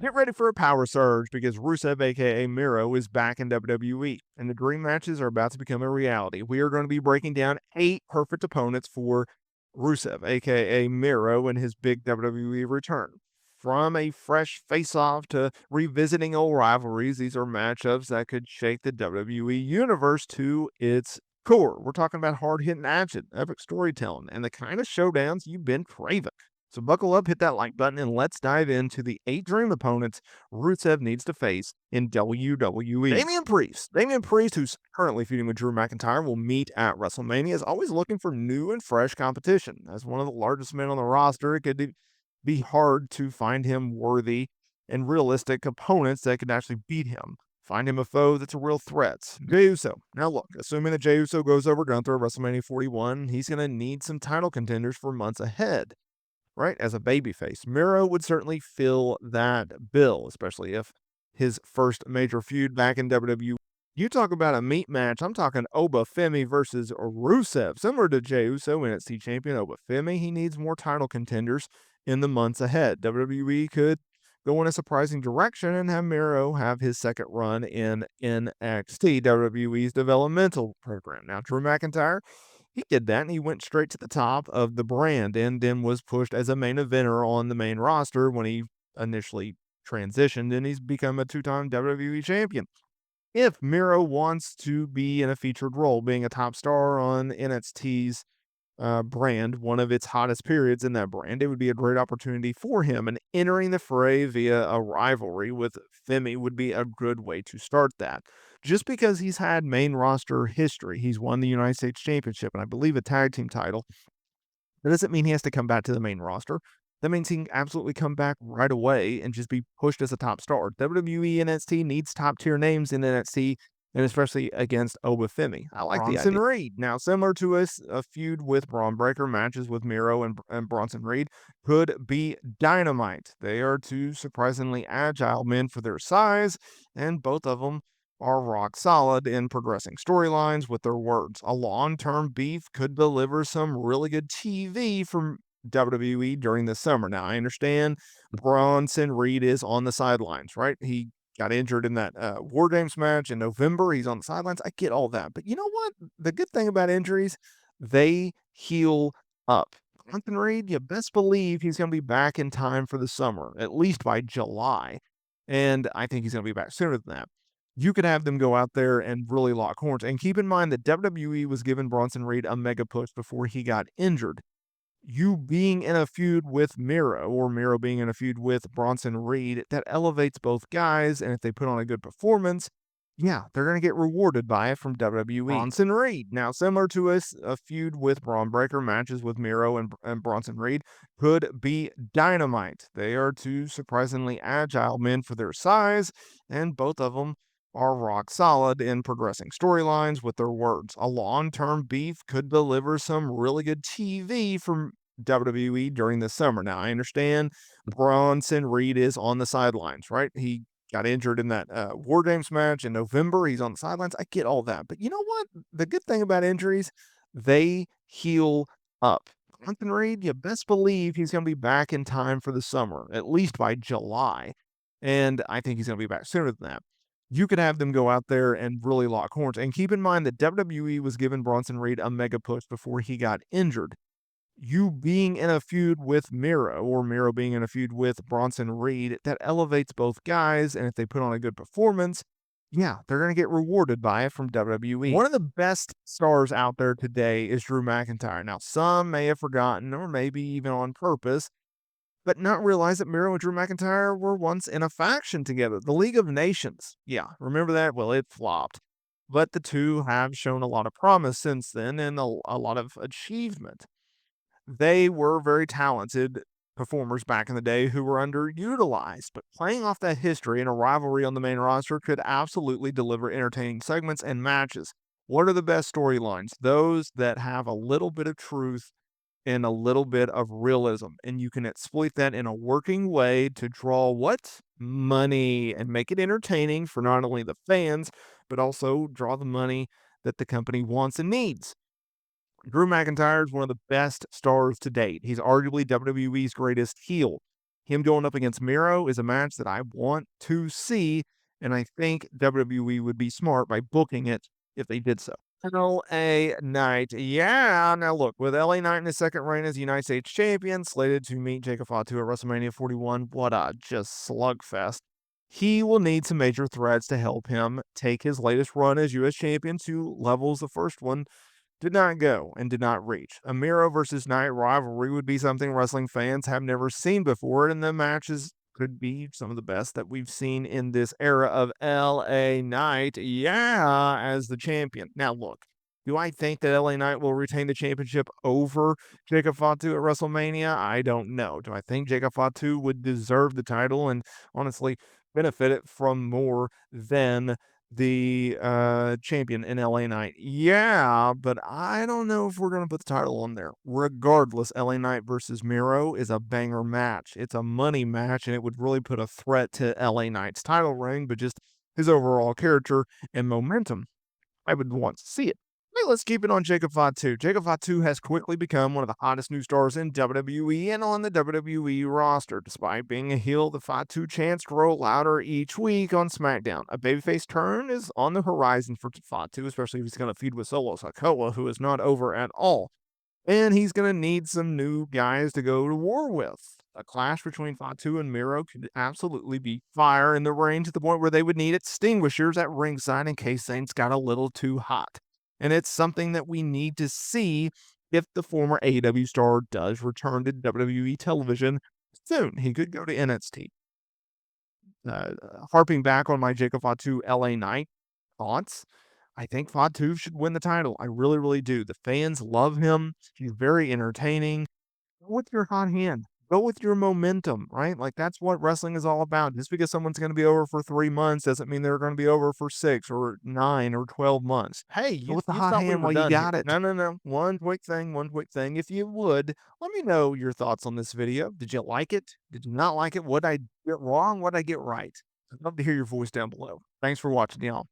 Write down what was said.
Get ready for a power surge because Rusev, aka Miro, is back in WWE, and the dream matches are about to become a reality. We are going to be breaking down 8 perfect opponents for Rusev, aka Miro, in his big WWE return. From a fresh face-off to revisiting old rivalries, these are matchups that could shake the WWE universe to its core. We're talking about hard-hitting action, epic storytelling, and the kind of showdowns you've been craving. So buckle up, hit that like button, and let's dive into the 8 dream opponents Rusev needs to face in WWE. Damian Priest, who's currently feuding with Drew McIntyre, will meet at WrestleMania, is always looking for new and fresh competition. As one of the largest men on the roster, it could be hard to find him worthy and realistic opponents that could actually beat him. Find him a foe that's a real threat. Jey Uso. Now look, assuming that Jey Uso goes over Gunther at WrestleMania 41, he's going to need some title contenders for months ahead, right? As a babyface, Miro would certainly fill that bill, especially if his first major feud back in WWE. You talk about a meat match, I'm talking Femi versus Rusev. Similar to Jey Uso, NXT champion Femi, he needs more title contenders in the months ahead. WWE could go in a surprising direction and have Miro have his second run in NXT, WWE's developmental program. Now, Drew McIntyre, he did that and he went straight to the top of the brand and then was pushed as a main eventer on the main roster when he initially transitioned, and he's become a 2-time WWE champion. If Miro wants to be in a featured role, being a top star on NXT's brand, one of its hottest periods in that brand, it would be a great opportunity for him. And entering the fray via a rivalry with Femi would be a good way to start that. Just because he's had main roster history, he's won the United States Championship and I believe a tag team title, that doesn't mean he has to come back to the main roster. That means he can absolutely come back right away and just be pushed as a top star. WWE NXT needs top tier names in NXT, and especially against Femi. I like the Bronson idea. Reed. Now, similar to a feud with Braun Breaker, matches with Miro and Bronson Reed could be dynamite. They are two surprisingly agile men for their size, and both of them are rock solid in progressing storylines with their words. A long-term beef could deliver some really good TV from WWE during the summer. Now, I understand Bronson Reed is on the sidelines, right? He got injured in that War Games match in November. He's on the sidelines. I get all that. But you know what? The good thing about injuries, they heal up. Bronson Reed, you best believe he's going to be back in time for the summer, at least by July. And I think he's going to be back sooner than that. You could have them go out there and really lock horns. And keep in mind that WWE was giving Bronson Reed a mega push before he got injured. You being in a feud with Miro, or Miro being in a feud with Bronson Reed, that elevates both guys. And if they put on a good performance, yeah, they're going to get rewarded by it from WWE. Bronson Reed. Now, similar to a feud with Braun Breaker, matches with Miro and Bronson Reed could be dynamite. They are two surprisingly agile men for their size, and both of them are rock solid in progressing storylines with their words. A long-term beef could deliver some really good TV from WWE during the summer. Now, I understand Bronson Reed is on the sidelines, right? He got injured in that War Games match in November. He's on the sidelines. I get all that. But you know what? The good thing about injuries, they heal up. Bronson Reed, you best believe he's going to be back in time for the summer, at least by July. And I think he's going to be back sooner than that. You could have them go out there and really lock horns. And keep in mind that WWE was giving Bronson Reed a mega push before he got injured. You being in a feud with Miro, or Miro being in a feud with Bronson Reed, that elevates both guys. And if they put on a good performance, yeah, they're going to get rewarded by it from WWE. One of the best stars out there today is Drew McIntyre. Now, some may have forgotten, or maybe even on purpose, but not realize that Miro and Drew McIntyre were once in a faction together, the League of Nations. Yeah, remember that? Well, it flopped. But the two have shown a lot of promise since then and a lot of achievement. They were very talented performers back in the day who were underutilized, but playing off that history in a rivalry on the main roster could absolutely deliver entertaining segments and matches. What are the best storylines? Those that have a little bit of truth and a little bit of realism. And you can exploit that in a working way to draw what? Money, and make it entertaining for not only the fans, but also draw the money that the company wants and needs. Drew McIntyre is one of the best stars to date. He's arguably WWE's greatest heel. him going up against Miro is a match that I want to see, and I think WWE would be smart by booking it if they did so. LA Knight. Yeah. Now look, with LA Knight in his second reign as United States champion, slated to meet Jacob Fatu at WrestleMania 41, what a just slugfest. He will need some major threats to help him take his latest run as U.S. champion to levels the first one did not go and did not reach. A Miro versus Knight rivalry would be something wrestling fans have never seen before, and the matches could be some of the best that we've seen in this era of LA Knight, yeah, as the champion. Now, look, do I think that LA Knight will retain the championship over Jacob Fatu at WrestleMania? I don't know. Do I think Jacob Fatu would deserve the title and honestly benefit it from more than the champion in LA Knight? Yeah, but I don't know if we're going to put the title on there. Regardless, LA Knight versus Miro is a banger match. It's a money match, and it would really put a threat to LA Knight's title reign, but just his overall character and momentum. I would want to see it. Hey, let's keep it on Jacob Fatu. Jacob Fatu has quickly become one of the hottest new stars in WWE and on the WWE roster. Despite being a heel, the Fatu chants grow louder each week on SmackDown. A babyface turn is on the horizon for Fatu, especially if he's going to feud with Solo Sikoa, who is not over at all. And he's going to need some new guys to go to war with. A clash between Fatu and Miro could absolutely be fire in the ring to the point where they would need extinguishers at ringside in case things got a little too hot. And it's something that we need to see if the former AEW star does return to WWE television soon. He could go to NXT. Harping back on my Jacob Fatu LA Knight thoughts, I think Fatu should win the title. I really, really do. The fans love him. He's very entertaining. Go with your hot hand. Go with your momentum, right? Like that's what wrestling is all about. Just because someone's going to be over for 3 months doesn't mean they're going to be over for 6 or 9 or 12 months. Hey, Go you with the you hot thought we hand were while you done here. got it. No, no, no. One quick thing, one quick thing. If you would, let me know your thoughts on this video. Did you like it? Did you not like it? What I get wrong? What I get right? I'd love to hear your voice down below. Thanks for watching, y'all.